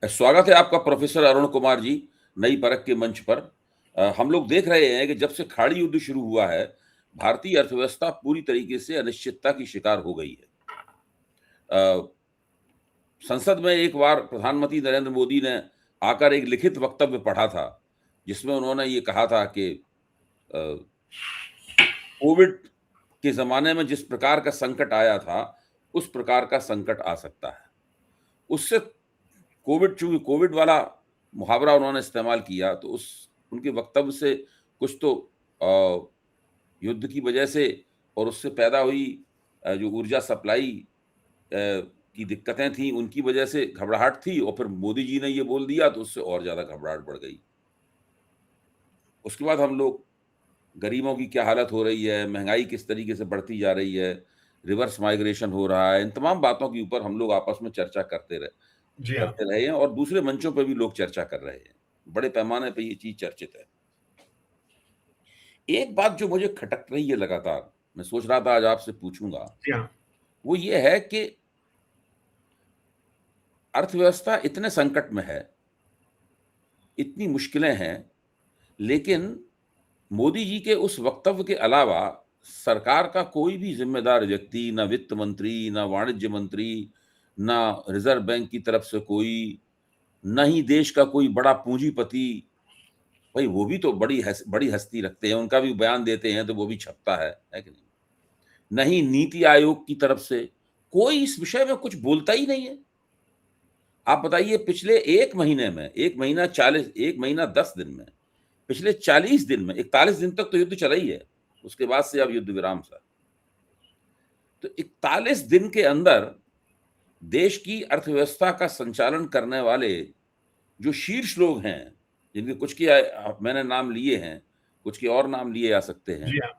स्वागत है आपका प्रोफेसर अरुण कुमार जी, नई परख के मंच पर। हम लोग देख रहे हैं कि जब से खाड़ी युद्ध शुरू हुआ है, भारतीय अर्थव्यवस्था पूरी तरीके से अनिश्चितता की शिकार हो गई है। अ, संसद में एक बार प्रधानमंत्री नरेंद्र मोदी ने आकर एक लिखित वक्तव्य पढ़ा था, जिसमें उन्होंने ये कहा था कि अ, कोविड के ज़माने में जिस प्रकार का संकट आया था, उस प्रकार का संकट आ सकता है। उससे चूँकि कोविड वाला मुहावरा उन्होंने इस्तेमाल किया, तो उस उनके वक्तव्य से कुछ तो युद्ध की वजह से और उससे पैदा हुई जो ऊर्जा सप्लाई की दिक्कतें थीं, उनकी वजह से घबराहट थी और फिर मोदी जी ने ये बोल दिया, तो उससे और ज़्यादा घबराहट बढ़ गई। उसके बाद हम लोग गरीबों की क्या हालत हो रही है, महँगाई किस तरीके से बढ़ती जा रही है, रिवर्स माइग्रेशन हो रहा है, इन तमाम बातों के ऊपर हम लोग आपस में चर्चा जी हाँ। करते रहे हैं और दूसरे मंचों पे भी लोग चर्चा कर रहे हैं। बड़े पैमाने पे ये चीज़ चर्चित है। एक बात जो मुझे खटक रही है लगातार, मैं सोच रहा था आज आपसे पूछूँगा, जी हाँ। वो ये है कि अर्थव्यवस्था इतने संकट में है, इतनी मुश्किलें हैं, लेकिन मोदी जी के उस वक्तव्य के अलावा सरकार का कोई भी ज़िम्मेदार व्यक्ति, ना वित्त मंत्री, ना वाणिज्य मंत्री, ना रिज़र्व बैंक की तरफ से कोई, ना ही देश का कोई बड़ा पूंजीपति, भाई वो भी तो बड़ी हस्ती रखते हैं, उनका भी बयान देते हैं तो वो भी छपता है कि नहीं? नहीं नीति आयोग की तरफ से कोई इस विषय में कुछ बोलता ही नहीं है। आप बताइए पिछले 1 महीने में 1 महीना 10 दिन में, पिछले 40 दिन में 41 दिन तक तो युद्ध चला ही है, उसके बाद से अब युद्ध विराम था। तो 41 दिन के अंदर देश की अर्थव्यवस्था का संचालन करने वाले जो शीर्ष लोग हैं, जिनके कुछ के मैंने नाम लिए हैं, कुछ के और नाम लिए जा सकते हैं, जी हाँ।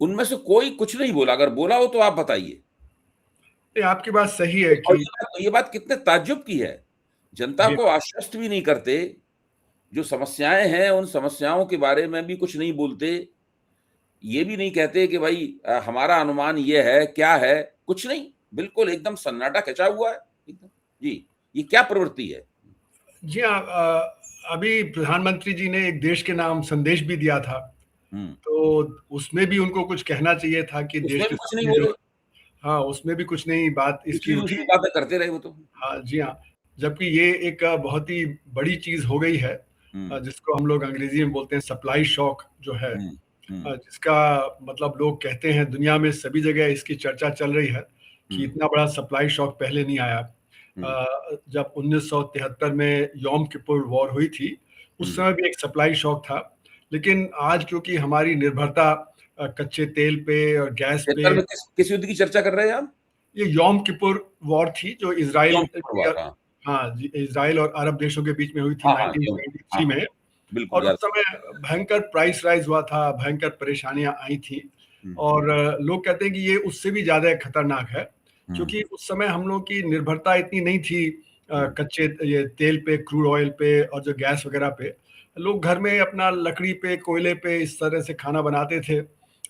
उनमें से कोई कुछ नहीं बोला। अगर बोला हो तो आप बताइए। नहीं, आपकी बात सही है और कि ये बात कितने ताज्जुब की है। जनता जी को हाँ। आश्वस्त भी नहीं करते, जो समस्याएँ हैं, उन समस्याओं के बारे में भी कुछ नहीं बोलते। ये भी नहीं कहते कि भाई हमारा अनुमान ये है, क्या है? कुछ नहीं, बिल्कुल एकदम सन्नाटा खिंचा हुआ है, एकदम। जी, ये क्या प्रवृत्ति है? जी हाँ, अभी प्रधानमंत्री जी ने एक देश के नाम संदेश भी दिया था, हुँ, तो उसमें भी उनको कुछ कहना चाहिए था कि देश उसमें के भी कुछ नहीं सामने जो बोले, हाँ, उसमें भी कुछ नहीं बात इसकी उठी। ऊँची-ऊँची बातें करते रहे वो तो। हाँ, जी हाँ। जबकि ये एक बहुत ही बड़ी चीज़ हो गई है, हुँ, जिसको हम लोग अंग्रेज़ी में बोलते हैं सप्लाई शॉक जो है, हुँ, हुँ, जिसका मतलब लोग कहते हैं दुनिया में सभी जगह इसकी चर्चा चल रही है कि हुँ, इतना बड़ा सप्लाई शॉक पहले नहीं आया। हुँ, जब 1973 में यौम किपुर वॉर हुई थी, उस हुँ। समय भी एक सप्लाई शॉक था। लेकिन आज क्योंकि हमारी निर्भरता कच्चे तेल पे और गैस पे, 73 में किस युद्ध की चर्चा कर रहे हैं आप? ये यौम किपुर वॉर थी जो यom इज़राइल किप्पुर वॉर, हाँ। हाँ जी, इज़राइल और अरब देशों के बीच में हुई थी हाँ, हाँ, यom, हाँ, 1973 हाँ, में। बिल्कुल और उस याद। समय भयंकर प्राइस राइज़ हुआ था, भयंकर परेशानियाँ आई थी। हुँ, और लोग कहते हैं कि ये उससे भी ज़्यादा खतरनाक है, हुँ, क्योंकि उस समय हम लोग की निर्भरता इतनी नहीं थी हुँ, कच्चे ये तेल पे, क्रूड ऑयल पे और जो गैस वगैरह पे। लोग घर में अपना लकड़ी पे, कोयले पे इस तरह से खाना बनाते थे।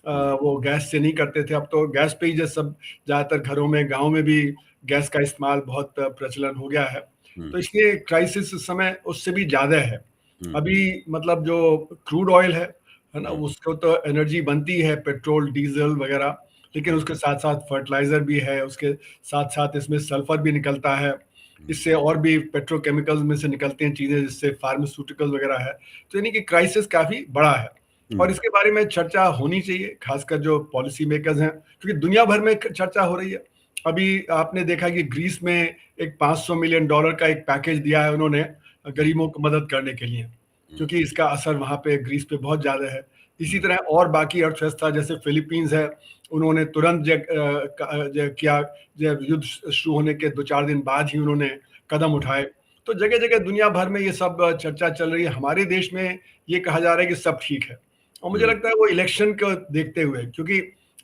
हुँ, वो गैस से नहीं करते थे। अब तो गैस पे ही जो सब ज़्यादातर घरों में, गाँव में भी गैस का इस्तेमाल बहुत प्रचलन हो गया है। हुँ, तो इसलिए क्राइसिस इस समय उससे भी ज़्यादा है। हुँ, अभी मतलब जो क्रूड ऑयल है ना? हुँ, उसको तो एनर्जी बनती है, पेट्रोल, डीज़ल वगैरह, लेकिन हुँ, उसके साथ-साथ फर्टिलाइज़र भी है, उसके साथ-साथ इसमें सल्फर भी निकलता है। हुँ, इससे और भी पेट्रोकेमिकल्स में से निकलती हैं चीज़ें, जिससे फार्मास्यूटिकल्स वगैरह है। तो यानी कि क्राइसिस काफ़ी बड़ा है और हुँ, इसके बारे में चर्चा होनी चाहिए, खासकर जो पॉलिसी मेकर्स हैं, क्योंकि दुनिया भर में क चर्चा हो रही है। अभी आपने देखा कि ग्रीस में एक $500 मिलियन का एक पैकेज दिया है उन्होंने गरीबों को मदद करने के लिए, हुँ, क्योंकि इसका असर वहाँ पे ग्रीस पे बहुत ज़्यादा है। इसी हुँ, तरह और बाकी अर्थव्यवस्था जैसे फिलीपींस है, उन्होंने तुरंत किया, जब युद्ध शुरू होने के 2-4 दिन बाद ही उन्होंने कदम हुँ, उठाए। तो जगह-जगह दुनिया भर में ये सब चर्चा चल रही है। हमारे देश में ये कहा जा रहा है कि सब ठीक है और मुझे हुँ, लगता है वो इलेक्शन को देखते हुए, क्योंकि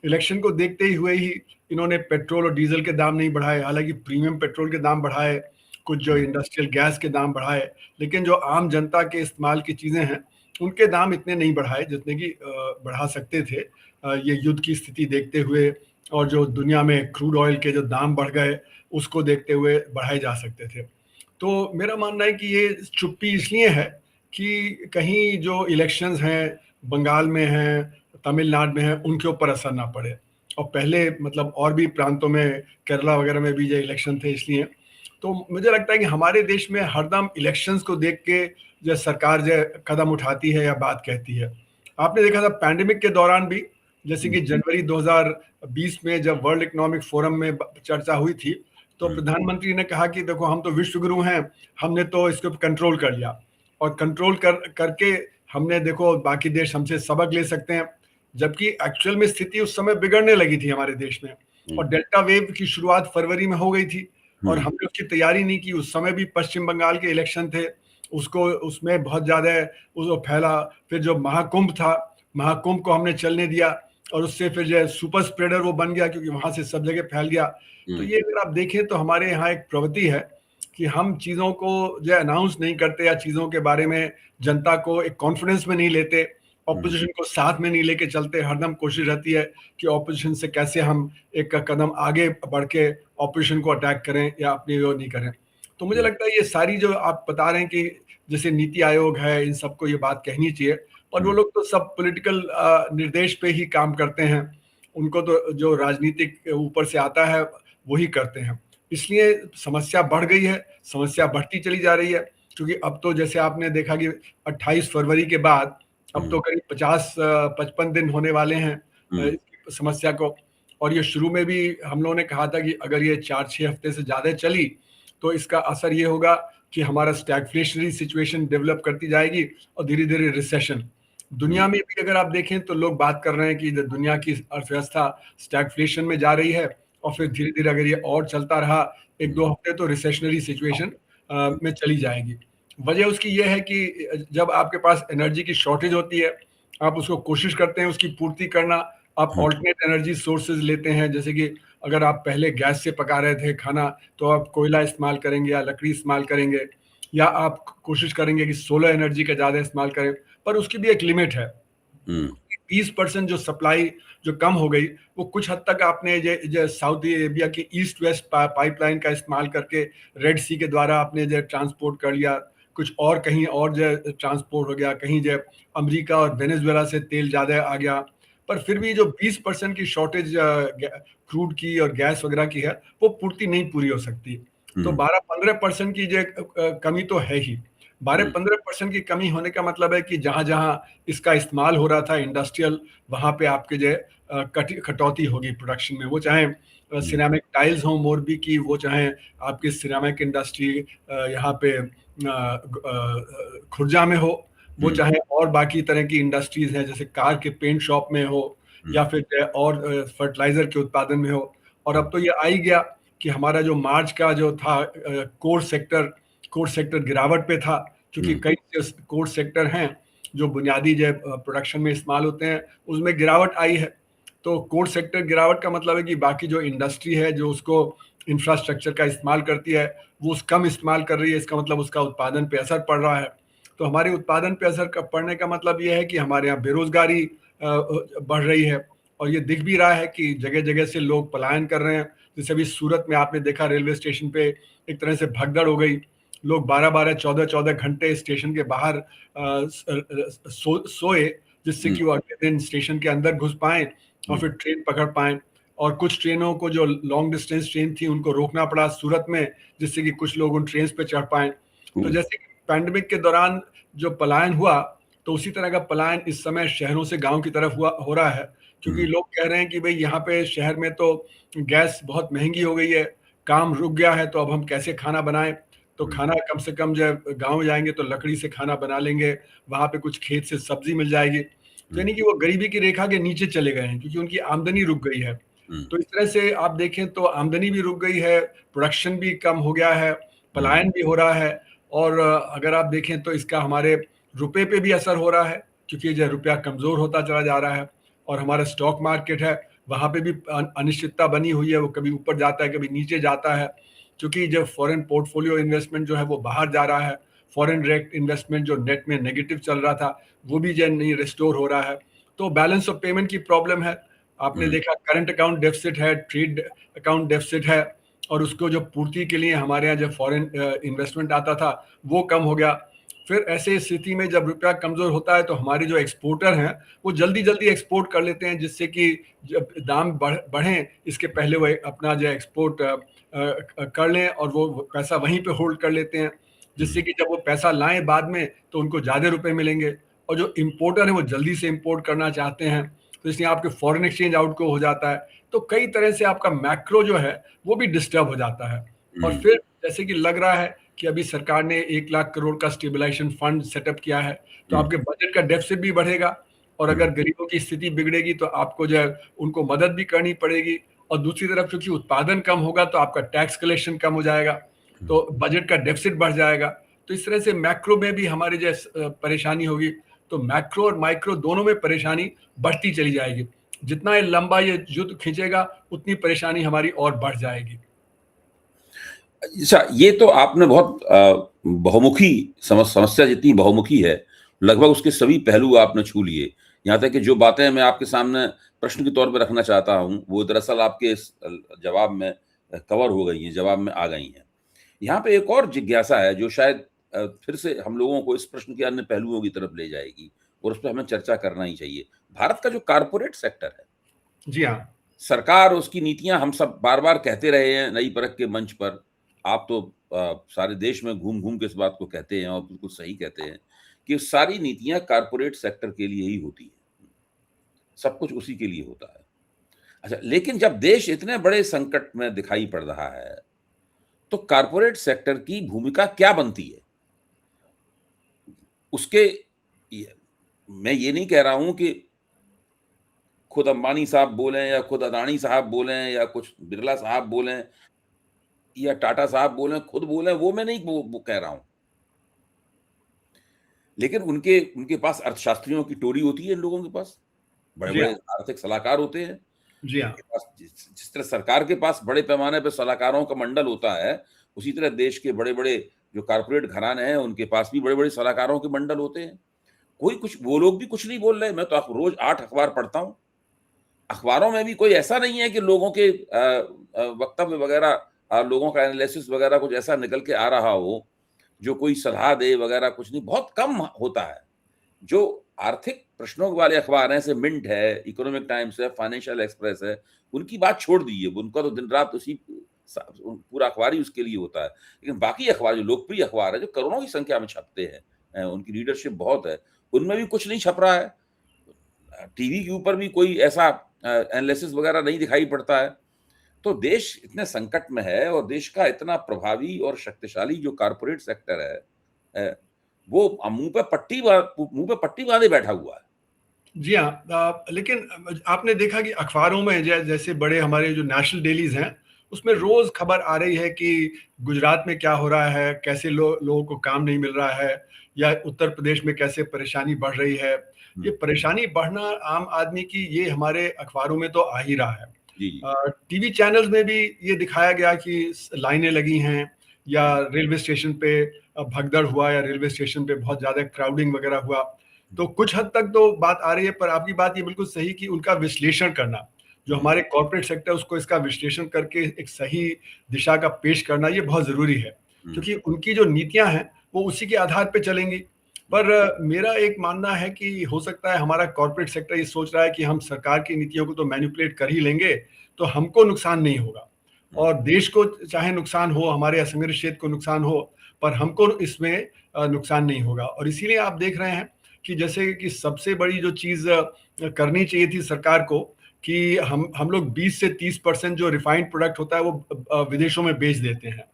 इलेक्शन को देखते ही हुए ही इन्होंने पेट्रोल और डीज़ल के दाम नहीं बढ़ाए, हालाँकि प्रीमियम पेट्रोल के दाम बढ़ाए, कुछ जो हुँ, इंडस्ट्रियल गैस के दाम बढ़ाए, लेकिन जो आम जनता के इस्तेमाल की चीज़ें हैं, उनके दाम इतने नहीं बढ़ाए जितने कि बढ़ा सकते थे। ये युद्ध की स्थिति देखते हुए और जो दुनिया में क्रूड ऑयल के जो दाम बढ़ गए, उसको देखते हुए बढ़ाए जा सकते थे। तो मेरा मानना है कि ये चुप्पी इसलिए है कि कहीं जो इलेक्शंस हैं, बंगाल में हैं, तमिलनाडु में हैं, उनके ऊपर असर ना पड़े। और पहले मतलब और भी प्रांतों में, केरला वगैरह में भी जो इलेक्शन थे इसलिए। तो मुझे लगता है कि हमारे देश में हरदम इलेक्शंस को देख के जो सरकार जो कदम उठाती है या बात कहती है। आपने देखा था पैंडेमिक के दौरान भी, जैसे कि जनवरी 2020 में जब वर्ल्ड इकोनॉमिक फोरम में चर्चा हुई थी, तो प्रधानमंत्री ने कहा कि देखो हम तो विश्व गुरु हैं, हमने तो इसको कंट्रोल कर लिया, और कंट्रोल करके हमने देखो बाकी देश हमसे सबक ले सकते हैं। जबकि एक्चुअल में स्थिति उस समय बिगड़ने लगी थी हमारे देश में, और डेल्टा वेव की शुरुआत फरवरी में हो गई थी, और हमने उसकी तैयारी नहीं की। उस समय भी पश्चिम बंगाल के इलेक्शन थे, उसको उसमें बहुत ज्यादा उसको फैला। फिर जो महाकुंभ था, महाकुंभ को हमने चलने दिया, और उससे फिर जो सुपर स्प्रेडर वो बन गया, क्योंकि वहां से सब जगह फैल गया। तो ये अगर आप देखें तो हमारे यहाँ एक प्रवृत्ति है कि हम चीजों को जो अनाउंस नहीं करते, या चीजों के बारे में जनता को एक कॉन्फिडेंस में नहीं लेते, ऑपोजिशन को साथ में नहीं लेके चलते। हरदम कोशिश रहती है कि ऑपोजिशन से कैसे हम एक कदम आगे बढ़ के ऑपोजिशन को अटैक करें या अपनी वो नहीं करें। तो मुझे लगता है ये सारी जो आप बता रहे हैं कि जैसे नीति आयोग है, इन सबको ये बात कहनी चाहिए, और वो लोग तो सब पॉलिटिकल निर्देश पे ही काम करते हैं। उनको तो जो राजनीतिक ऊपर से आता है वही करते हैं। इसलिए समस्या बढ़ गई है, समस्या बढ़ती चली जा रही है, क्योंकि अब तो जैसे आपने देखा कि 28 फरवरी के बाद अब तो करीब 50-55 दिन होने वाले हैं इस समस्या को। और ये शुरू में भी हम लोगों ने कहा था कि अगर ये 4-6 हफ्ते से ज्यादा चली तो इसका असर ये होगा कि हमारा स्टैगफ्लेशनरी सिचुएशन डेवलप करती जाएगी, और धीरे धीरे रिसेशन। दुनिया में भी अगर आप देखें तो लोग बात कर रहे हैं कि दुनिया की अर्थव्यवस्था स्टैगफ्लेशन में जा रही है, और फिर धीरे धीरे अगर ये और चलता रहा 1-2 हफ्ते तो रिसेशनरी सिचुएशन में चली जाएगी। वजह उसकी ये है कि जब आपके पास एनर्जी की शॉर्टेज होती है, आप उसको कोशिश करते हैं उसकी पूर्ति करना, आप ऑल्टरनेट एनर्जी सोर्सेज लेते हैं। जैसे कि अगर आप पहले गैस से पका रहे थे खाना, तो आप कोयला इस्तेमाल करेंगे या लकड़ी इस्तेमाल करेंगे, या आप कोशिश करेंगे कि सोलर एनर्जी का ज़्यादा इस्तेमाल करें, पर उसकी भी एक लिमिट है। 20% जो सप्लाई जो कम हो गई, वो कुछ हद तक आपने सऊदी अरेबिया के ईस्ट वेस्ट पाइपलाइन का इस्तेमाल करके रेड सी के द्वारा आपने जो ट्रांसपोर्ट कर लिया, कुछ और कहीं और जो ट्रांसपोर्ट हो गया, कहीं जो अमेरिका और वेनेजुएला से तेल ज़्यादा आ गया। पर फिर भी जो 20% की शॉर्टेज क्रूड की और गैस वगैरह की है, वो नहीं पूरी हो सकती। तो 12-15% की जो कमी तो है ही। 12-15% की कमी होने का मतलब है कि जहां जहां इसका इस्तेमाल हो रहा था इंडस्ट्रियल, वहां पे आपके जो कटौती होगी प्रोडक्शन में। वो चाहे सिरेमिक टाइल्स हो मोरबी की, वो चाहे आपकी सिरेमिक इंडस्ट्री यहाँ पे खुर्जा में हो, वो चाहे और बाकी तरह की इंडस्ट्रीज हैं जैसे कार के पेंट शॉप में हो, या फिर और फर्टिलाइजर के उत्पादन में हो। और अब तो ये आ ही गया कि हमारा जो मार्च का जो था कोर सेक्टर गिरावट पे था, क्योंकि कई कोर सेक्टर हैं जो बुनियादी जो प्रोडक्शन में इस्तेमाल होते हैं, उसमें गिरावट आई है। तो कोर सेक्टर गिरावट का मतलब है कि बाकी जो इंडस्ट्री है जो उसको इंफ्रास्ट्रक्चर का इस्तेमाल करती है, वो कम इस्तेमाल कर रही है। इसका मतलब उसका उत्पादन पे असर पड़ रहा है। तो हमारे उत्पादन पे असर पड़ने का मतलब ये है कि हमारे यहाँ बेरोजगारी बढ़ रही है, और ये दिख भी रहा है कि जगह जगह से लोग पलायन कर रहे हैं। जैसे अभी सूरत में आपने देखा रेलवे स्टेशन पे एक तरह से भगदड़ हो गई, लोग 12-12, 14-14 घंटे स्टेशन के बाहर सोए, जिससे कि वो अगले दिन स्टेशन के अंदर घुस पाए और फिर ट्रेन पकड़ पाए। और कुछ ट्रेनों को जो लॉन्ग डिस्टेंस ट्रेन थी उनको रोकना पड़ा सूरत में, जिससे कि कुछ लोग उन ट्रेन पे चढ़ पाए। तो जैसे कि पैंडेमिक के दौरान जो पलायन हुआ, तो उसी तरह का पलायन इस समय शहरों से गांव की तरफ हो रहा है, क्योंकि लोग कह रहे हैं कि भाई यहाँ पे शहर में तो गैस बहुत महंगी हो गई है, काम रुक गया है, तो अब हम कैसे खाना बनाएं। तो खाना कम से कम जब गांव जाएंगे तो लकड़ी से खाना बना लेंगे, वहां पे कुछ खेत से सब्जी मिल जाएगी। तो यानी कि वो गरीबी की रेखा के नीचे चले गए हैं, क्योंकि उनकी आमदनी रुक गई है। तो इस तरह से आप देखें तो आमदनी भी रुक गई है, प्रोडक्शन भी कम हो गया है, पलायन भी हो रहा है। और अगर आप देखें तो इसका हमारे रुपए पे भी असर हो रहा है, क्योंकि जो रुपया कमजोर होता चला जा रहा है। और हमारा स्टॉक मार्केट है, वहां पे भी अनिश्चितता बनी हुई है, वो कभी ऊपर जाता है कभी नीचे जाता है, क्योंकि जब फॉरेन पोर्टफोलियो इन्वेस्टमेंट जो है वो बाहर जा रहा है। फॉरेन डायरेक्ट इन्वेस्टमेंट जो नेट में नेगेटिव चल रहा था, वो भी जो नहीं रिस्टोर हो रहा है। तो बैलेंस ऑफ पेमेंट की प्रॉब्लम है। आपने देखा करंट अकाउंट डेफिसिट है, ट्रेड अकाउंट डेफिसिट है, और उसको जो पूर्ति के लिए हमारे यहाँ जब फॉरेन इन्वेस्टमेंट आता था वो कम हो गया। फिर ऐसे स्थिति में जब रुपया कमज़ोर होता है तो हमारे जो एक्सपोर्टर हैं वो जल्दी-जल्दी एक्सपोर्ट कर लेते हैं, जिससे कि जब दाम बढ़ें इसके पहले वो अपना जो एक्सपोर्ट कर लें और वो पैसा वहीं पे होल्ड कर लेते हैं, जिससे कि जब वो पैसा लाएँ बाद में तो उनको ज़्यादा रुपए मिलेंगे। और जो इम्पोर्टर हैं वो जल्दी से इम्पोर्ट करना चाहते हैं, तो इसलिए आपके फॉरेन एक्सचेंज आउट को हो जाता है। तो कई तरह से आपका मैक्रो जो है वो भी डिस्टर्ब हो जाता है। और फिर जैसे कि लग रहा है कि अभी सरकार ने 1 लाख करोड़ का स्टेबलाइजेशन फंड सेटअप किया है, तो आपके बजट का डेफिसिट भी बढ़ेगा और अगर गरीबों की स्थिति बिगड़ेगी तो आपको जो है उनको मदद भी करनी पड़ेगी। और दूसरी तरफ क्योंकि उत्पादन कम होगा तो आपका टैक्स कलेक्शन कम हो जाएगा, तो बजट का डेफिसिट बढ़ जाएगा। तो इस तरह से मैक्रो में भी हमारी जो परेशानी होगी, तो मैक्रो और माइक्रो दोनों में परेशानी बढ़ती चली जाएगी। जितना ये लंबा ये युद्ध खींचेगा उतनी परेशानी हमारी और बढ़ जाएगी। अच्छा, ये तो आपने बहुत बहुमुखी समस्या जितनी बहुमुखी है, लगभग उसके सभी पहलू आपने छू लिए। यहाँ तक कि जो बातें मैं आपके सामने प्रश्न के तौर पे रखना चाहता हूँ, वो दरअसल आपके इस जवाब में कवर हो गई हैं, जवाब में आ गई हैं। यहाँ पे एक और जिज्ञासा है जो शायद फिर से हम लोगों को इस प्रश्न के अन्य पहलुओं की तरफ ले जाएगी और उस पे हमें चर्चा करना ही चाहिए। भारत का जो कॉर्पोरेट सेक्टर है, जी हाँ। सरकार, उसकी नीतियां, हम सब बार-बार कहते रहे हैं नई परख के मंच पर। आप तो सारे देश में घूम-घूम के इस बात को कहते हैं और बिल्कुल सही कहते हैं कि सारी नीतियां कॉर्पोरेट सेक्टर के लिए ही होती हैं। सब कुछ उसी के लिए होता है। अच्छा, लेकिन जब देश इतने बड़े संकट में दिखाई पड़ रहा है, तो कॉर्पोरेट सेक्टर की भूमिका क्या बनती है? उसके ये मैं ये नहीं कह रहा हूं कि खुद अंबानी साहब बोलें या खुद अदानी साहब बोलें या कुछ बिरला साहब बोलें या टाटा साहब बोलें, खुद बोलें, वो मैं नहीं वो कह रहा हूं। लेकिन उनके उनके पास अर्थशास्त्रियों की टोली होती है इन लोगों के पास, जी बड़े-बड़े हाँ। आर्थिक सलाहकार होते हैं। जी हाँ। उनके पास जिस तरह सरकार के पास बड़े पैमाने पे सलाहकारों का मंडल होता है, उसी तरह देश के बड़े-बड़े जो कॉर्पोरेट घराने हैं, उनके पास भी बड़े-बड़े सलाहकारों के मंडल होते हैं। कोई कुछ वो लोग भी कुछ नहीं बोल रहे। मैं तो रोज़ 8 अखबार पढ़ता हूँ। अखबारों में भी कोई ऐसा नहीं है कि लोगों के वक्तव्य वगैरह, लोगों का एनालिसिस वगैरह कुछ ऐसा निकल के आ रहा हो, जो कोई सलाह दे वगैरह, कुछ नहीं, बहुत कम होता है। जो आर्थिक प्रश्नों वाले अखबार हैं, जैसे मिंट है, इकोनॉमिक टाइम्स है, फाइनेंशियल एक्सप्रेस है, उनकी बात छोड़ दीजिए, उनका तो दिन-रात उसी पूरा अखबार ही उसके लिए होता है। लेकिन बाकी अखबार, जो लोकप्रिय अखबार है, जो करोड़ों की संख्या में छपते हैं, उनकी रीडरशिप बहुत है, उनमें भी कुछ नहीं छप रहा है। टीवी के ऊपर भी कोई ऐसा एनालिसिस वगैरह नहीं दिखाई पड़ता है। तो देश इतने संकट में है और देश का इतना प्रभावी और शक्तिशाली जो कॉर्पोरेट सेक्टर है, वो मुंह पे पट्टी बांधे बैठा हुआ है। जी हाँ। लेकिन आपने देखा कि अखबारों में जैसे बड़े हमारे जो नेशनल डेलीज हैं उसमें रोज खबर आ रही है कि गुजरात में क्या हो रहा है, कैसे लोगों को काम नहीं मिल रहा है, या उत्तर प्रदेश में कैसे परेशानी बढ़ रही है। ये परेशानी बढ़ना आम आदमी की, ये हमारे अखबारों में तो आ ही रहा है। जी, जी। टीवी चैनल्स में भी ये दिखाया गया कि लाइनें लगी हैं, या रेलवे स्टेशन पे भगदड़ हुआ, या रेलवे स्टेशन पे बहुत ज़्यादा क्राउडिंग वगैरह हुआ। तो कुछ हद तक तो बात आ रही है, पर आपकी बात ये बिल्कुल सही कि उनका विश्लेषण करना, जो हमारे कॉर्पोरेट सेक्टर उसको इसका विश्लेषण करके एक सही दिशा का पेश करना, ये बहुत ज़रूरी है, क्योंकि उनकी जो नीतियाँ हैं वो उसी के आधार पे चलेंगी। पर मेरा एक मानना है कि हो सकता है हमारा कॉर्पोरेट सेक्टर ये सोच रहा है कि हम सरकार की नीतियों को तो मैनिपुलेट कर ही लेंगे, तो हमको नुकसान नहीं होगा, और देश को चाहे नुकसान हो, हमारे असंगठित क्षेत्र को नुकसान हो, पर हमको इसमें नुकसान नहीं होगा। और इसीलिए आप देख रहे हैं कि जैसे कि सबसे बड़ी जो चीज़ करनी चाहिए थी सरकार को, कि हम लोग 20 से 30% जो रिफाइंड प्रोडक्ट होता है वो विदेशों में बेच देते हैं,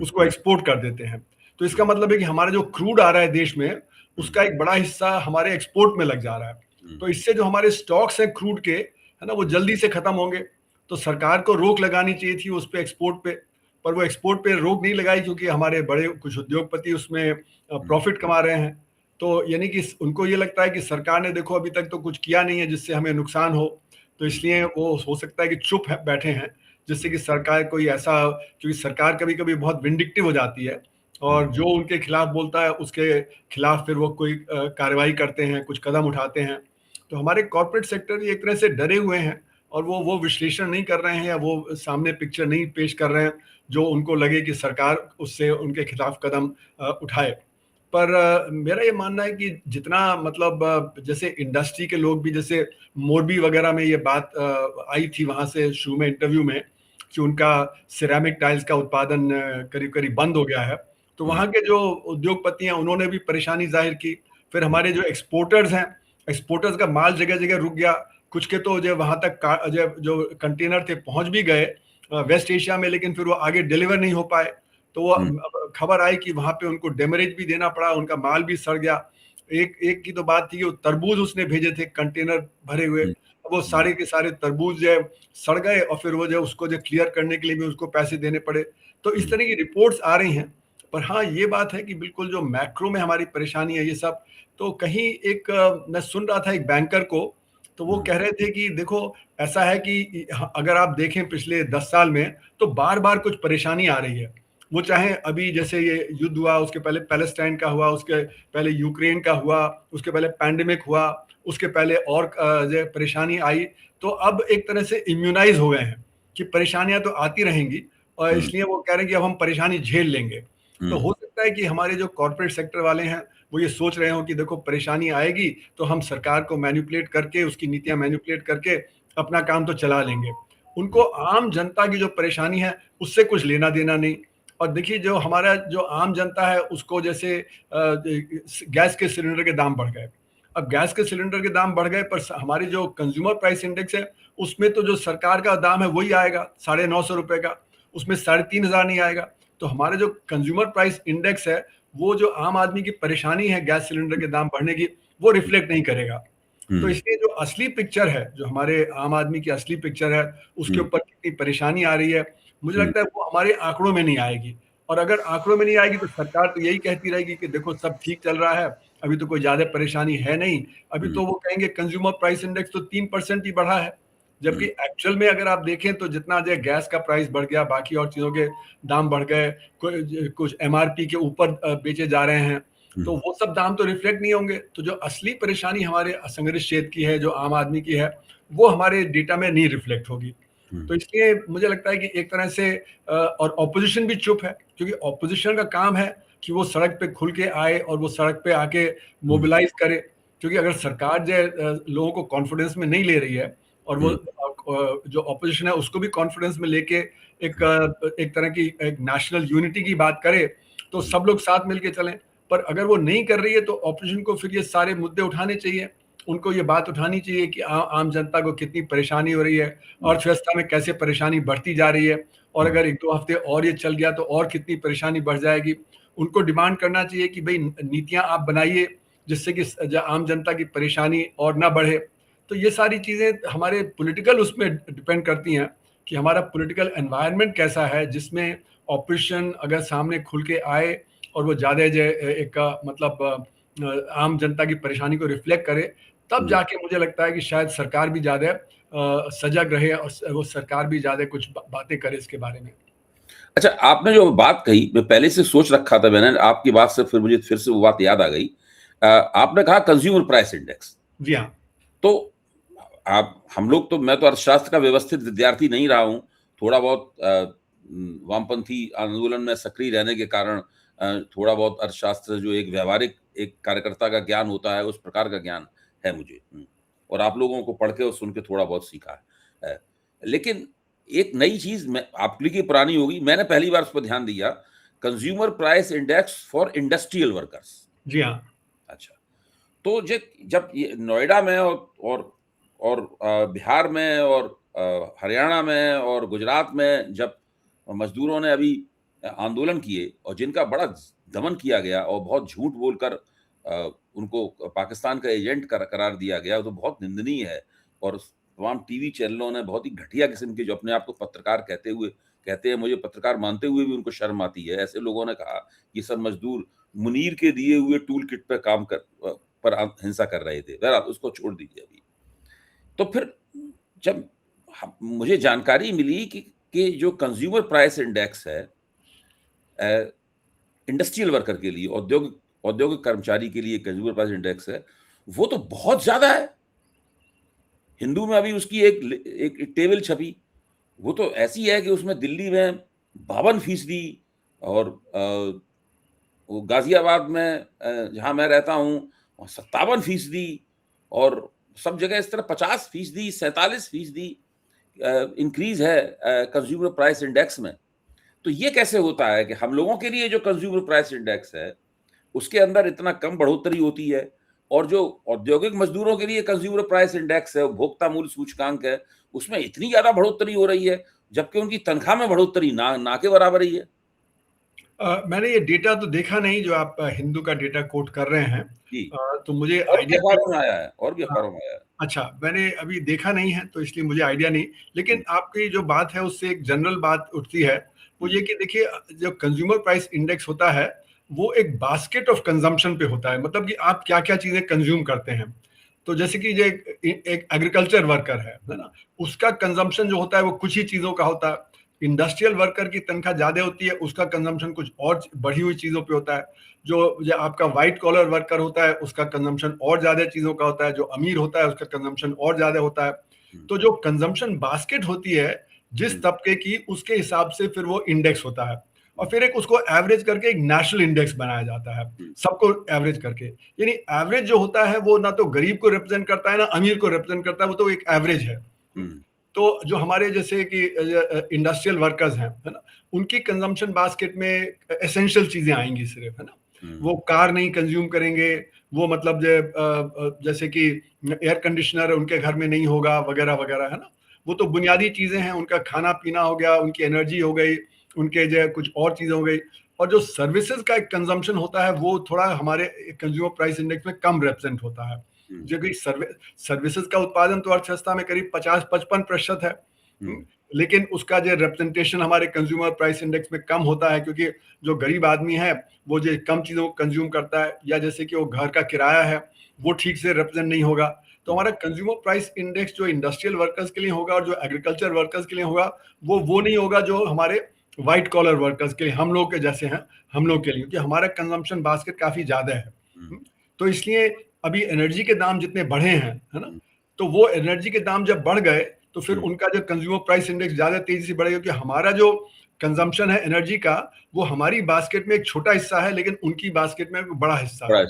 उसको एक्सपोर्ट कर देते हैं। तो इसका मतलब है कि हमारा जो क्रूड आ रहा है देश में, उसका एक बड़ा हिस्सा हमारे एक्सपोर्ट में लग जा रहा है। तो इससे जो हमारे स्टॉक्स हैं क्रूड के, है ना, वो जल्दी से खत्म होंगे। तो सरकार को रोक लगानी चाहिए थी उस पे, एक्सपोर्ट पे, पर वो एक्सपोर्ट पे रोक नहीं लगाई, क्योंकि हमारे बड़े कुछ उद्योगपति उसमें प्रॉफिट कमा रहे हैं। तो यानी कि उनको ये लगता है कि सरकार ने देखो अभी तक तो कुछ किया नहीं है जिससे हमें नुकसान हो, तो इसलिए वो हो सकता है कि चुप बैठे हैं, जिससे कि सरकार कोई ऐसा, क्योंकि सरकार कभी-कभी बहुत विंडिक्टिव हो जाती है, और जो उनके खिलाफ बोलता है उसके खिलाफ फिर वो कोई कार्रवाई करते हैं, कुछ कदम उठाते हैं। तो हमारे कॉर्पोरेट सेक्टर एक तरह से डरे हुए हैं, और वो विश्लेषण नहीं कर रहे हैं या वो सामने पिक्चर नहीं पेश कर रहे हैं जो उनको लगे कि सरकार उससे उनके खिलाफ कदम उठाए। पर मेरा ये मानना है कि जितना मतलब जैसे इंडस्ट्री के लोग भी, जैसे मोरबी वगैरह में ये बात आई थी वहां से शुरू में इंटरव्यू में कि उनका सिरेमिक टाइल्स का उत्पादन करीब करीब बंद हो गया है, तो वहाँ के जो उद्योगपति हैं उन्होंने भी परेशानी जाहिर की। फिर हमारे जो एक्सपोर्टर्स हैं, एक्सपोर्टर्स का माल जगह जगह रुक गया, कुछ के तो जो वहां तक जो कंटेनर थे पहुंच भी गए वेस्ट एशिया में, लेकिन फिर वो आगे डिलीवर नहीं हो पाए। तो वो खबर आई कि वहां पे उनको डेमरेज भी देना पड़ा, उनका माल भी सड़ गया। एक की तो बात थी कि वो तरबूज उसने भेजे थे कंटेनर भरे हुए, वो सारे के सारे तरबूज जो सड़ गए और फिर वो जो उसको जो क्लियर करने के लिए भी उसको पैसे देने पड़े। तो इस तरह की रिपोर्ट्स आ रही हैं। पर हाँ, ये बात है कि बिल्कुल जो मैक्रो में हमारी परेशानी है ये सब, तो कहीं एक मैं सुन रहा था एक बैंकर को, तो वो कह रहे थे कि देखो ऐसा है कि अगर आप देखें पिछले 10 साल में तो बार बार कुछ परेशानी आ रही है। वो चाहे अभी जैसे ये युद्ध हुआ, उसके पहले पैलेस्टाइन का हुआ, उसके पहले यूक्रेन का हुआ, उसके पहले पैंडेमिक हुआ, उसके पहले और जो परेशानी आई, तो अब एक तरह से इम्यूनाइज हो गए हैं कि परेशानियां तो आती रहेंगी, और इसलिए वो कह रहे हैं कि अब हम परेशानी झेल लेंगे। तो हो सकता है कि हमारे जो कॉर्पोरेट सेक्टर वाले हैं वो ये सोच रहे हो कि देखो परेशानी आएगी तो हम सरकार को मैनिपुलेट करके, उसकी नीतियां मैनिपुलेट करके अपना काम तो चला लेंगे। उनको आम जनता की जो परेशानी है उससे कुछ लेना देना नहीं। और देखिए जो हमारा जो आम जनता है उसको जैसे गैस के सिलेंडर के दाम बढ़ गए, अब गैस के सिलेंडर के दाम बढ़ गए, पर हमारे जो कंज्यूमर प्राइस इंडेक्स है उसमें तो जो सरकार का दाम है वही आएगा 950 रुपए का, उसमें 3500 नहीं आएगा। तो हमारा जो कंज्यूमर प्राइस इंडेक्स है वो जो आम आदमी की परेशानी है गैस सिलेंडर के दाम बढ़ने की, वो रिफ्लेक्ट नहीं करेगा। तो इसलिए जो असली पिक्चर है, जो हमारे आम आदमी की असली पिक्चर है, उसके ऊपर कितनी परेशानी आ रही है, मुझे लगता है वो हमारे आंकड़ों में नहीं आएगी। और अगर आंकड़ों में नहीं आएगी तो सरकार तो यही कहती रहेगी कि देखो सब ठीक चल रहा है, अभी तो कोई ज्यादा परेशानी है नहीं। अभी तो वो कहेंगे कंज्यूमर प्राइस इंडेक्स तो 3% ही बढ़ा है, जबकि एक्चुअल में अगर आप देखें तो जितना जो गैस का प्राइस बढ़ गया, बाकी और चीजों के दाम बढ़ गए, कुछ एमआरपी के ऊपर बेचे जा रहे हैं, तो वो सब दाम तो रिफ्लेक्ट नहीं होंगे। तो जो असली परेशानी हमारे असंगठित क्षेत्र की है, जो आम आदमी की है, वो हमारे डेटा में नहीं रिफ्लेक्ट होगी। तो इसलिए मुझे लगता है कि एक तरह से और ऑपोजिशन भी चुप है, क्योंकि ऑपोजिशन का काम है कि वो सड़क पे खुल के आए और वो सड़क पे आके मोबिलाइज करे। क्योंकि अगर सरकार जो लोगों को कॉन्फिडेंस में नहीं ले रही है और वो जो ऑपोजिशन है उसको भी कॉन्फिडेंस में लेके एक तरह की एक नेशनल यूनिटी की बात करे तो सब लोग साथ मिलके चलें। पर अगर वो नहीं कर रही है तो ऑपोजिशन को फिर ये सारे मुद्दे उठाने चाहिए, उनको ये बात उठानी चाहिए कि आम जनता को कितनी परेशानी हो रही है, अर्थव्यवस्था में कैसे परेशानी बढ़ती जा रही है, और अगर 1-2 हफ्ते और ये चल गया तो और कितनी परेशानी बढ़ जाएगी। उनको डिमांड करना चाहिए कि भाई नीतियां आप बनाइए जिससे कि आम जनता की परेशानी और ना बढ़े। तो ये सारी चीज़ें हमारे पॉलिटिकल उसमें डिपेंड करती हैं कि हमारा पॉलिटिकल एनवायरनमेंट कैसा है, जिसमें ऑपोजिशन अगर सामने खुल के आए और वो ज़्यादा एक मतलब आम जनता की परेशानी को रिफ्लेक्ट करे, तब जाके मुझे लगता है कि शायद सरकार भी ज़्यादा सजग रहे और वो सरकार भी ज़्यादा कुछ बातें करे इसके बारे में। अच्छा, आपने जो बात कही, मैं पहले से सोच रखा था मैंने, आपकी बात से फिर मुझे फिर से वो बात याद आ गई। आपने कहा कंज्यूमर प्राइस इंडेक्स। जी हाँ। तो आप हम लोग तो, मैं तो अर्थशास्त्र का व्यवस्थित विद्यार्थी नहीं रहा हूँ। थोड़ा बहुत वामपंथी आंदोलन में सक्रिय रहने के कारण थोड़ा बहुत अर्थशास्त्र जो एक व्यावहारिक एक कार्यकर्ता का ज्ञान होता है, उस प्रकार का ज्ञान है मुझे। और आप लोगों को पढ़ के और सुन के थोड़ा बहुत सीखा है। लेकिन एक नई चीज मैं आपके लिए पुरानी होगी, मैंने पहली बार उस पर ध्यान दिया, consumer price index for industrial workers. जी हाँ। अच्छा, तो जब ये नोएडा में और बिहार में और हरियाणा में और गुजरात में जब मजदूरों ने अभी आंदोलन किए और जिनका बड़ा दमन किया गया और बहुत झूठ बोलकर उनको पाकिस्तान का एजेंट करार दिया गया, तो बहुत निंदनीय है। और तमाम टीवी चैनलों ने बहुत ही घटिया किस्म के, जो अपने आप को पत्रकार कहते हैं, मुझे पत्रकार मानते हुए भी उनको शर्म आती है, ऐसे लोगों ने कहा ये सब मजदूर मुनीर के दिए हुए टूल किट पर काम पर हिंसा कर रहे थे। बहरहाल उसको छोड़ दीजिए अभी। तो फिर जब मुझे जानकारी मिली कि जो कंज्यूमर प्राइस इंडेक्स है इंडस्ट्रियल वर्कर के लिए, औद्योगिक कर्मचारी के लिए कंज्यूमर प्राइस इंडेक्स है, वो तो बहुत ज्यादा है। हिंदू में अभी उसकी एक टेबल छपी, वो तो ऐसी है कि उसमें दिल्ली में 52% और वो गाजियाबाद में जहाँ मैं रहता हूँ वहाँ 57% और सब जगह इस तरह 50%, 47% इंक्रीज है कंज्यूमर प्राइस इंडेक्स में। तो ये कैसे होता है कि हम लोगों के लिए जो कंज्यूमर प्राइस इंडेक्स है उसके अंदर इतना कम बढ़ोतरी होती है, और जो औद्योगिक मजदूरों के लिए कंज्यूमर प्राइस इंडेक्स है, उपभोक्ता मूल्य सूचकांक है, उसमें इतनी ज्यादा बढ़ोतरी हो रही है, जबकि उनकी तनख्वाह में बढ़ोतरी ना के बराबर ही है। मैंने ये डेटा तो देखा नहीं जो आप हिंदू का डेटा कोट कर रहे हैं। जी। तो मुझे और भी आइडिया नहीं। अखबारों में आया है, और भी हाँ, अखबारों में आया है। अच्छा, मैंने अभी देखा नहीं है तो इसलिए मुझे आइडिया नहीं। लेकिन आपकी जो बात है उससे एक जनरल बात उठती है, वो ये कि देखिए, जो कंज्यूमर प्राइस इंडेक्स होता है वो एक बास्केट ऑफ कंजम्पशन पे होता है, मतलब कि आप क्या क्या चीजें कंज्यूम करते हैं। तो जैसे कि जो एक एग्रीकल्चर वर्कर है ना, उसका कंजम्पशन जो होता है वो कुछ ही चीजों का होता है। इंडस्ट्रियल वर्कर की तनख्वाह ज्यादा होती है, उसका कंजम्पशन कुछ और बढ़ी हुई चीजों पे होता है। जो आपका व्हाइट कॉलर वर्कर होता है उसका कंजम्पशन और ज्यादा चीजों का होता है, जो अमीर होता है उसका कंजम्पशन और ज्यादा होता है। तो जो कंजम्पशन बास्केट होती है जिस तबके की, उसके हिसाब से फिर वो इंडेक्स होता है, और फिर एक उसको एवरेज करके एक नेशनल इंडेक्स बनाया जाता है, सबको एवरेज करके। यानी एवरेज जो होता है वो ना तो गरीब को रिप्रेजेंट करता है ना अमीर को रिप्रेजेंट करता है, वो तो एक एवरेज है। तो जो हमारे जैसे कि इंडस्ट्रियल वर्कर्स हैं, है ना, उनकी कंजम्पशन बास्केट में एसेंशियल चीजें आएंगी सिर्फ, है ना। वो कार नहीं कंज्यूम करेंगे, वो मतलब जैसे कि एयर कंडीशनर उनके घर में नहीं होगा वगैरह वगैरह, है ना। वो तो बुनियादी चीजें हैं, उनका खाना पीना हो गया, उनकी एनर्जी हो गई, उनके जो कुछ और चीजें हो गई। और जो सर्विसेज का एक कंजम्पशन होता है वो थोड़ा हमारे कंज्यूमर प्राइस इंडेक्स में कम रिप्रेजेंट होता है। जो कि सर्विसेज का उत्पादन तो अर्थव्यवस्था में करीब 50-55% है, लेकिन उसका जो रिप्रेजेंटेशन हमारे कंज्यूमर प्राइस इंडेक्स में कम होता है, क्योंकि जो गरीब आदमी है वो जो कम चीजों को कंज्यूम करता है, या जैसे कि वो घर का किराया है वो ठीक से रिप्रेजेंट नहीं होगा। तो हमारा कंज्यूमर प्राइस इंडेक्स जो इंडस्ट्रियल वर्कर्स के लिए होगा और जो एग्रीकल्चर वर्कर्स के लिए होगा वो नहीं होगा जो हमारे व्हाइट कॉलर वर्कर्स के लिए, हम लोग के जैसे हैं, हम लोग के लिए, क्योंकि हमारा कंजम्पशन बास्केट काफी ज्यादा है। तो इसलिए अभी एनर्जी के दाम जितने बढ़े हैं, है ना, तो वो एनर्जी के दाम जब बढ़ गए तो फिर उनका जो कंज्यूमर प्राइस इंडेक्स ज्यादा तेजी से बढ़ेगा, क्योंकि हमारा जो कंजम्पशन है एनर्जी का वो हमारी बास्केट में एक छोटा हिस्सा है, लेकिन उनकी बास्केट में एक बड़ा हिस्सा है।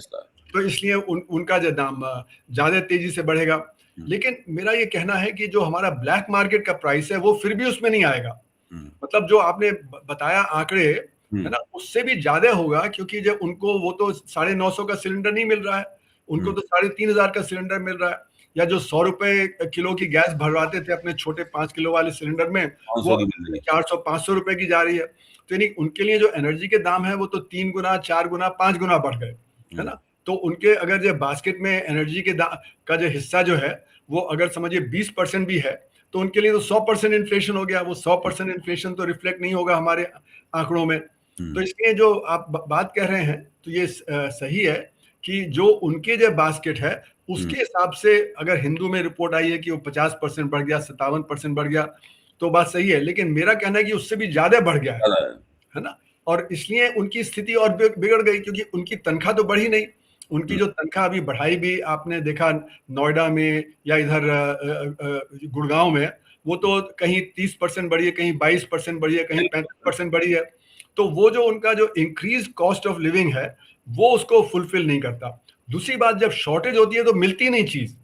तो इसलिए उनका जो दाम ज्यादा तेजी से बढ़ेगा। लेकिन मेरा ये कहना है कि जो हमारा ब्लैक मार्केट का प्राइस है वो फिर भी उसमें नहीं आएगा। मतलब जो आपने बताया आंकड़े, है ना, उससे भी ज्यादा होगा, क्योंकि जब उनको वो तो 950 का सिलेंडर नहीं मिल रहा है, उनको तो 3500 का सिलेंडर मिल रहा है। या जो 100 रुपए किलो की गैस भरवाते थे अपने छोटे 5 किलो वाले सिलेंडर में, वो 400-500 रुपए की जा रही है। तो यानी उनके लिए जो एनर्जी के दाम है वो तो 3 गुना, 4 गुना, 5 गुना बढ़ गए, है ना। तो उनके अगर जो बास्केट में एनर्जी के का जो हिस्सा जो है वो अगर समझिए 20% भी है, तो उनके लिए तो 100% इन्फ्लेशन हो गया। वो 100% इन्फ्लेशन तो रिफ्लेक्ट नहीं होगा हमारे आंकड़ों में। तो इसलिए जो आप बात कह रहे हैं तो ये सही है कि जो उनके जो बास्केट है उसके हिसाब से अगर हिंदू में रिपोर्ट आई है कि वो 50% बढ़ गया, 57% बढ़ गया, तो बात सही है। लेकिन मेरा कहना है कि उससे भी ज्यादा बढ़ गया है ना। और इसलिए उनकी स्थिति और बिगड़ गई, क्योंकि उनकी तनख्वाह तो बढ़ी नहीं। उनकी जो तनख्वाह अभी बढ़ाई भी आपने देखा नोएडा में या इधर गुड़गांव में, वो तो कहीं 30% बढ़ी है, कहीं 22% बढ़ी है, कहीं 35% बढ़ी है। तो वो जो उनका जो इंक्रीज कॉस्ट ऑफ लिविंग है वो उसको फुलफिल नहीं करता। दूसरी बात, जब शॉर्टेज होती है तो मिलती नहीं चीज।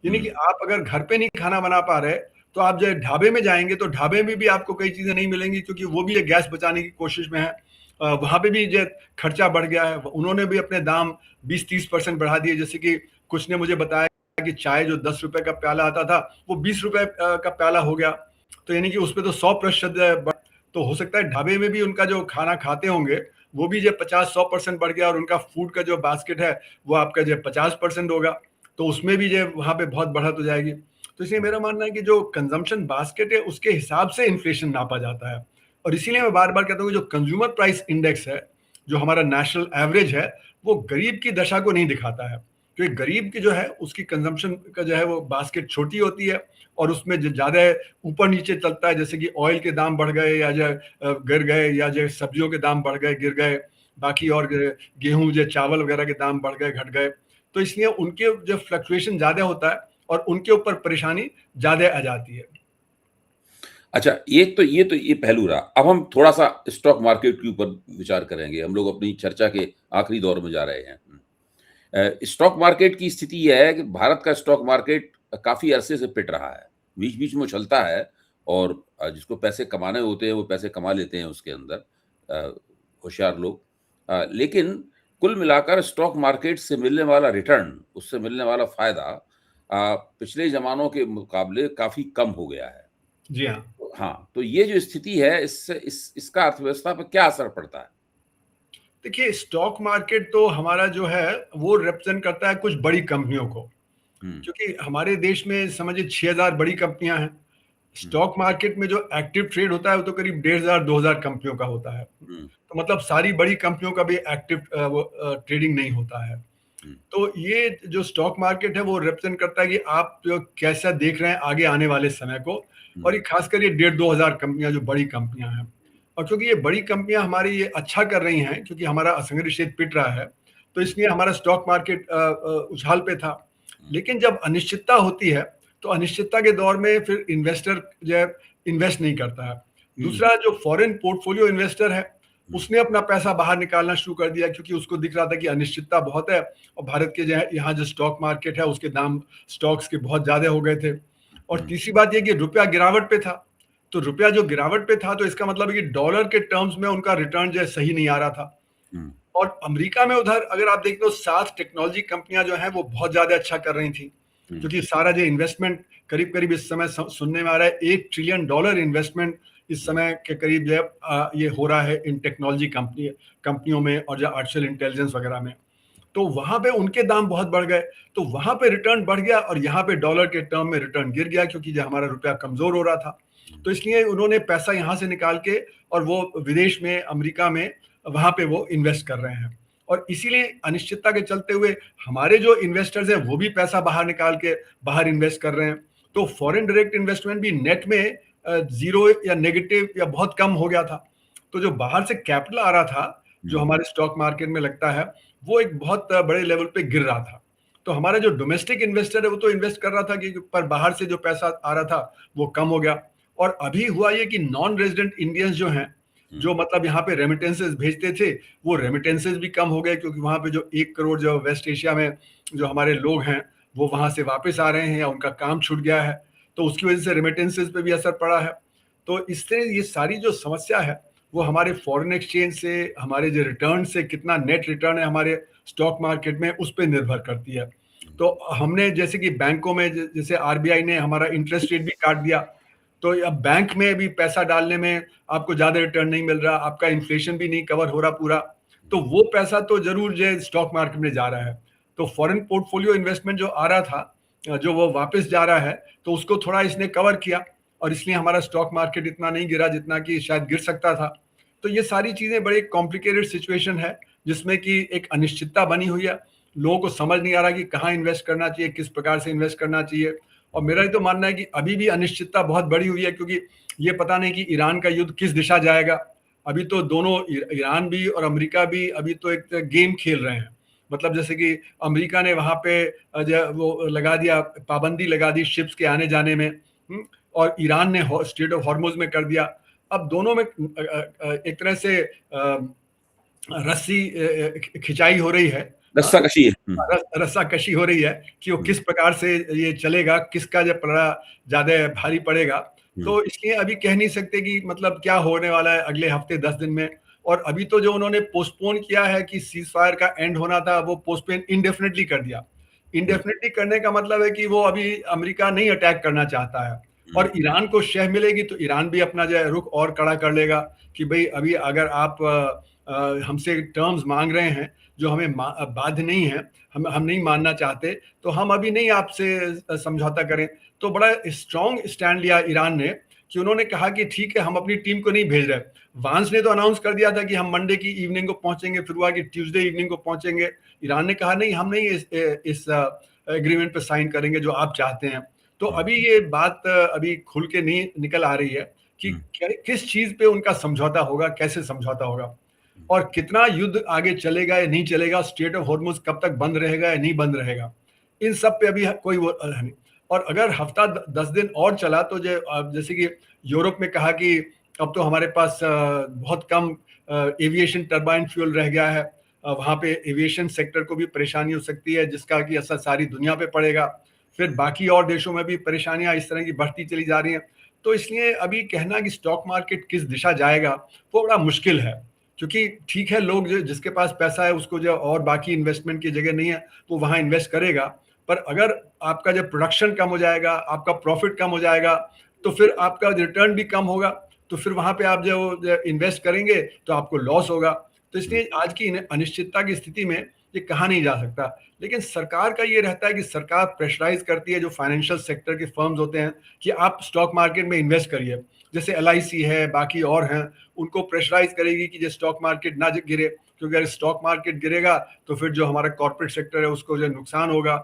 यानी कि आप अगर घर पे नहीं खाना बना पा रहे तो आप जो ढाबे में जाएंगे तो ढाबे में भी आपको कई चीजें नहीं मिलेंगी, क्योंकि वो भी गैस बचाने की कोशिश में है। वहां पे भी जो खर्चा बढ़ गया है, उन्होंने भी अपने दाम 20-30% बढ़ा दिए। जैसे कि कुछ ने मुझे बताया कि चाय जो 10 रुपए का प्याला आता था वो 20 रुपए का प्याला हो गया। तो यानी कि उसपे तो 100%। तो हो सकता है ढाबे में भी उनका जो खाना खाते होंगे वो भी जो 50-100% बढ़ गया, और उनका फूड का जो बास्केट है वो आपका जो 50% होगा, तो उसमें भी जो वहां पे बहुत बढ़त हो जाएगी। तो इसलिए मेरा मानना है कि जो कंजम्पशन बास्केट है उसके हिसाब से इन्फ्लेशन नापा जाता है। और इसीलिए मैं बार बार कहता हूँ कि जो कंज्यूमर प्राइस इंडेक्स है, जो हमारा नेशनल एवरेज है, वो गरीब की दशा को नहीं दिखाता है। क्योंकि गरीब की जो है उसकी कंजम्पशन का जो है वो बास्केट छोटी होती है, और उसमें जो ज्यादा ऊपर नीचे चलता है, जैसे कि ऑयल के दाम बढ़ गए या जो गिर गए, या जो सब्जियों के दाम बढ़ गए गिर गए, बाकी और गेहूं जो चावल वगैरह के दाम बढ़ गए घट गए। तो इसलिए उनके जो फ्लक्चुएशन ज्यादा होता है और उनके ऊपर परेशानी ज़्यादा आ जाती है। अच्छा, एक तो ये पहलू रहा। अब हम थोड़ा-सा स्टॉक मार्केट के ऊपर विचार करेंगे। हम लोग अपनी चर्चा के आखिरी दौर में जा रहे हैं। स्टॉक मार्केट की स्थिति ये है कि भारत का स्टॉक मार्केट काफ़ी अरसे से पिट रहा है। बीच-बीच में उछलता है और जिसको पैसे कमाने होते हैं, वो पैसे कमा लेते हैं उसके अंदर होशियार लोग। लेकिन कुल मिलाकर स्टॉक मार्केट से मिलने वाला रिटर्न, उससे मिलने वाला फ़ायदा पिछले ज़मानों के मुकाबले काफ़ी कम हो गया है। जी हाँ। हाँ, तो ये जो स्थिति है इससे इसका अर्थव्यवस्था पे क्या असर पड़ता है? देखिए, स्टॉक मार्केट तो हमारा जो है वो रिप्रेजेंट करता है कुछ बड़ी कंपनियों को, हुँ, क्योंकि हमारे देश में समझिए 6000 बड़ी कंपनियां हैं। हुँ, स्टॉक मार्केट में जो एक्टिव ट्रेड होता है वो तो करीब 1500 2000 कंपनियों का होता है। हुँ, तो मतलब सारी बड़ी कंपनियों का भी एक्टिव ट्रेडिंग नहीं होता है। हुँ, तो ये जो स्टॉक मार्केट है वो रिप्रेजेंट करता है कि आप जो कैसा देख रहे हैं आगे आने वाले समय को। और हुँ, ये खासकर ये 1500 कंपनियां जो बड़ी कंपनियां हैं, और क्योंकि ये बड़ी कंपनियां हमारी ये अच्छा कर रही हैं, क्योंकि हमारा असंगठित क्षेत्र पिट रहा है, तो हुँ, इसलिए हमारा स्टॉक मार्केट उछाल पे था। हुँ, लेकिन जब अनिश्चितता होती है, तो अनिश्चितता के दौर में फिर इन्वेस्टर जो है इन्वेस्ट नहीं करता है। हुँ, दूसरा, जो फॉरेन पोर्टफोलियो इन्वेस्टर है, हुँ, उसने अपना पैसा बाहर निकालना शुरू कर दिया, क्योंकि उसको दिख रहा था कि अनिश्चितता बहुत है और भारत के जो है यहाँ जो स्टॉक मार्केट है उसके दाम स्टॉक्स के बहुत ज़्यादा हो गए थे। और हुँ, तीसरी बात ये कि रुपया गिरावट पे था। तो रुपया जो गिरावट पे था, तो इसका मतलब है कि डॉलर के टर्म्स में उनका रिटर्न जो है सही नहीं आ रहा था। हुँ, और अमेरिका में उधर अगर आप देखें तो 7 टेक्नोलॉजी कंपनियां जो हैं वो बहुत ज़्यादा अच्छा कर रही थी, हुँ, क्योंकि सारा जो इन्वेस्टमेंट करीब-करीब इस समय सुनने में आ रहा है $1 ट्रिलियन इन्वेस्टमेंट इस हुँ, समय के करीब जो है ये हो रहा है इन टेक्नोलॉजी कंपनियों में और जो आर्टिफिशियल इंटेलिजेंस वगैरह में। तो वहाँ पे उनके दाम बहुत बढ़ गए, तो वहाँ पे रिटर्न बढ़ गया और यहाँ पे डॉलर के टर्म में रिटर्न गिर गया, क्योंकि जो हमारा रुपया कमज़ोर हो रहा था। हुँ, तो इसलिए उन्होंने पैसा यहाँ से निकाल के और वो विदेश में, अमेरिका में, वहाँ पे वो इन्वेस्ट कर रहे हैं। और इसीलिए अनिश्चितता के चलते हुए हमारे जो इन्वेस्टर्स हैं वो भी पैसा बाहर निकाल के बाहर इन्वेस्ट कर रहे हैं। तो फॉरेन डायरेक्ट इन्वेस्टमेंट भी नेट में ज़ीरो या नेगेटिव या बहुत कम हो गया था। तो जो बाहर से कैपिटल आ रहा था, जो हुँ, हमारे स्टॉक मार्केट में लगता है, वो एक बहुत बड़े लेवल पे गिर रहा था। तो हमारा जो डोमेस्टिक इन्वेस्टर है वो तो इन्वेस्ट कर रहा था, कि पर बाहर से जो पैसा आ रहा था वो कम हो गया। और अभी हुआ ये कि नॉन रेजिडेंट इंडियंस जो हैं, हुँ, जो मतलब यहाँ पे रेमिटेंसेस भेजते थे, वो रेमिटेंसेस भी कम हो गए, क्योंकि वहाँ पे जो 1 करोड़ जो वेस्ट एशिया में जो हमारे लोग हैं, वो वहाँ से वापस आ रहे हैं या उनका काम छूट गया है। तो उसकी वजह से रेमिटेंसेस पे भी असर पड़ा है। तो इससे ये सारी जो समस्या है, वो हमारे फॉरेन एक्सचेंज से, हमारे जो रिटर्न से, कितना नेट रिटर्न है हमारे स्टॉक मार्केट में, उस पे निर्भर करती है। तो हमने जैसे कि बैंकों में जैसे आरबीआई ने हमारा इंटरेस्ट रेट भी काट दिया, तो अब बैंक में भी पैसा डालने में आपको ज़्यादा रिटर्न नहीं मिल रहा, आपका इन्फ्लेशन भी नहीं कवर हो रहा पूरा। तो वो पैसा तो ज़रूर जो है स्टॉक मार्केट में जा रहा है। तो फॉरेन पोर्टफोलियो इन्वेस्टमेंट जो आ रहा था, जो वो वापस जा रहा है, तो उसको थोड़ा इसने कवर किया और इसलिए हमारा स्टॉक मार्केट इतना नहीं गिरा जितना कि शायद गिर सकता था। तो ये सारी चीज़ें बड़ी कॉम्प्लिकेटेड सिचुएशन है, जिसमें कि एक अनिश्चितता बनी हुई है। लोगों को समझ नहीं आ रहा कि कहाँ इन्वेस्ट करना चाहिए, किस प्रकार से इन्वेस्ट करना चाहिए। और मेरा ये तो मानना है कि अभी भी अनिश्चितता बहुत बढ़ी हुई है, क्योंकि ये पता नहीं कि ईरान का युद्ध किस दिशा जाएगा। अभी तो दोनों ईरान भी और अमेरिका भी अभी तो एक गेम खेल रहे हैं। मतलब जैसे कि अमेरिका ने वहाँ पे जो वो लगा दिया, पाबंदी लगा दी शिप्स के आने-जाने में, और ईरान ने स्ट्रेट ऑफ हॉर्मुज़ में कर दिया। अब दोनों में एक तरह से रस्सी खिंचाई हो रही है। हाँ, रस्साकशी है। हुँ, रस्साकशी हो रही है कि वो हुँ, किस प्रकार से ये चलेगा, किसका जब पलड़ा ज़्यादा भारी पड़ेगा। हुँ, तो इसलिए अभी कह नहीं सकते कि मतलब क्या होने वाला है अगले हफ्ते 10 दिन में। और अभी तो जो उन्होंने पोस्टपोन किया है कि सीज़फायर का एंड होना था, वो पोस्टपोन इंडेफिनिटली कर दिया। हुँ, इंडेफिनिटली करने का मतलब है कि वो अभी अमेरिका नहीं अटैक करना चाहता है, हुँ, और ईरान को शह मिलेगी तो ईरान भी अपना जो है रुख और कड़ा कर लेगा कि भई अभी अगर आप हमसे टर्म्स माँग रहे हैं जो हमें बाध्य नहीं है, हम नहीं मानना चाहते, तो हम अभी नहीं आपसे समझौता करें। तो बड़ा स्ट्रॉन्ग स्टैंड लिया ईरान ने, कि उन्होंने कहा कि ठीक है, हम अपनी टीम को नहीं भेज रहे। वांस ने तो अनाउंस कर दिया था कि हम मंडे की इवनिंग को पहुँचेंगे, फिर हुआ कि ट्यूसडे इवनिंग को पहुँचेंगे। ईरान ने कहा नहीं, हम नहीं इस एग्रीमेंट पे साइन करेंगे जो आप चाहते हैं। तो हुँ, अभी ये बात अभी खुल के नहीं निकल आ रही है कि हुँ, किस चीज़ पे उनका समझौता होगा, कैसे समझौता होगा। और कितना युद्ध आगे चलेगा या नहीं चलेगा, स्ट्रेट ऑफ हॉर्मुज़ कब तक बंद रहेगा या नहीं बंद रहेगा, इन सब पे अभी कोई वो नहीं। और अगर हफ्ता 10 दिन और चला तो जैसे कि यूरोप में कहा कि अब तो हमारे पास बहुत कम एविएशन टरबाइन फ्यूल रह गया है, वहाँ पे एविएशन सेक्टर को भी परेशानी हो सकती है जिसका कि असर सारी दुनिया पे पड़ेगा। फिर बाकी और देशों में भी परेशानियां इस तरह की बढ़ती चली जा रही हैं। तो इसलिए अभी कहना कि स्टॉक मार्केट किस दिशा जाएगा वो बड़ा मुश्किल है, क्योंकि ठीक है लोग जो जिसके पास पैसा है उसको जो और बाकी इन्वेस्टमेंट की जगह नहीं है वो वहाँ इन्वेस्ट करेगा, पर अगर आपका जब प्रोडक्शन कम हो जाएगा, आपका प्रॉफिट कम हो जाएगा, तो फिर आपका रिटर्न भी कम होगा, तो फिर वहाँ पे आप जो इन्वेस्ट करेंगे तो आपको लॉस होगा। तो इसलिए आज की अनिश्चितता की स्थिति में ये कहा नहीं जा सकता। लेकिन सरकार का ये रहता है कि सरकार प्रेशराइज करती है जो फाइनेंशियल सेक्टर के फर्म्स होते हैं कि आप स्टॉक मार्केट में इन्वेस्ट करिए, जैसे LIC है, बाकी और हैं, उनको प्रेशराइज करेगी कि जो स्टॉक मार्केट ना गिरे, क्योंकि अगर स्टॉक मार्केट गिरेगा तो फिर जो हमारा कॉर्पोरेट सेक्टर है उसको जो नुकसान होगा।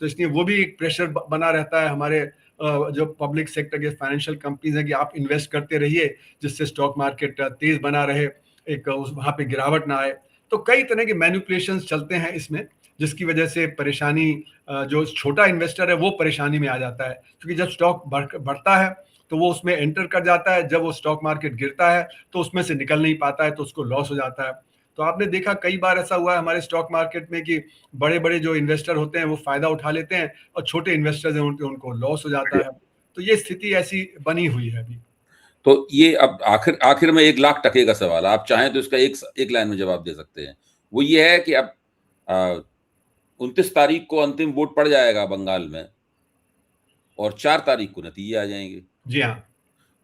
तो इसलिए वो भी एक प्रेशर बना रहता है हमारे जो पब्लिक सेक्टर के फाइनेंशियल कंपनीज हैं कि आप इन्वेस्ट करते रहिए जिससे स्टॉक मार्केट तेज बना रहे, एक वहाँ पे गिरावट ना आए। तो कई तरह के मैनिपुलेशंस चलते हैं इसमें, जिसकी वजह से परेशानी, जो छोटा इन्वेस्टर है वो परेशानी में आ जाता है, क्योंकि जब स्टॉक बढ़ता है तो वो उसमें एंटर कर जाता है, जब वो स्टॉक मार्केट गिरता है तो उसमें से निकल नहीं पाता है, तो उसको लॉस हो जाता है। तो आपने देखा कई बार ऐसा हुआ है हमारे स्टॉक मार्केट में कि बड़े बड़े जो इन्वेस्टर होते हैं वो फायदा उठा लेते हैं और छोटे इन्वेस्टर्स हैं उनको लॉस हो जाता है। तो ये स्थिति ऐसी बनी हुई है अभी। तो ये अब आखिर आखिर में 1,00,000 टके का सवाल है, आप चाहें तो इसका एक लाइन में जवाब दे सकते हैं। वो ये है कि अब 29 तारीख को अंतिम वोट पड़ जाएगा बंगाल में और 4 तारीख को नतीजे आ जाएंगे। जी हाँ।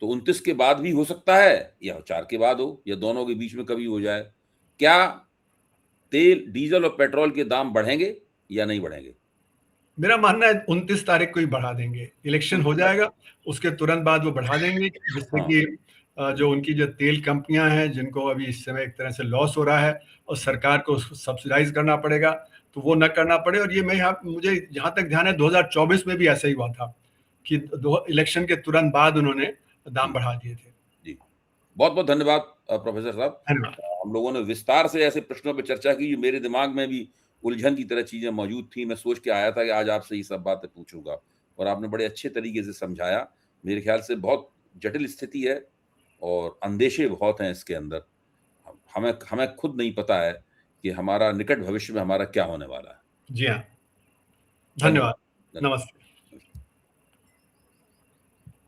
तो 29 के बाद भी हो सकता है या 4 के बाद हो या दोनों के बीच में कभी हो जाए। क्या तेल, डीजल और पेट्रोल के दाम बढ़ेंगे या नहीं बढ़ेंगे? मेरा मानना है 29 तारीख को ही बढ़ा देंगे, इलेक्शन हो जाएगा उसके तुरंत बाद वो बढ़ा देंगे, जिससे कि जो उनकी जो तेल कंपनियां हैं जिनको अभी इस समय एक तरह से लॉस हो रहा है और सरकार को सब्सिडाइज करना पड़ेगा, तो वो न करना पड़े। और ये मुझे जहां तक ध्यान है 2024 में भी ऐसा ही हुआ था कि इलेक्शन के तुरंत बाद उन्होंने दाम बढ़ा दिए थे। जी, बहुत बहुत धन्यवाद प्रोफेसर साहब। धन्यवाद। हम लोगों ने विस्तार से ऐसे प्रश्नों पर चर्चा की, मेरे दिमाग में भी उलझन की तरह चीजें मौजूद थी। मैं सोच के आया था कि आज आपसे ये सब बातें पूछूंगा और आपने बड़े अच्छे तरीके से समझाया। मेरे ख्याल से बहुत जटिल स्थिति है और अंदेशे बहुत हैं इसके अंदर। हमें हमें खुद नहीं पता है कि हमारा निकट भविष्य में हमारा क्या होने वाला है। जी हाँ, धन्यवाद। धन्यवाद। नमस्ते।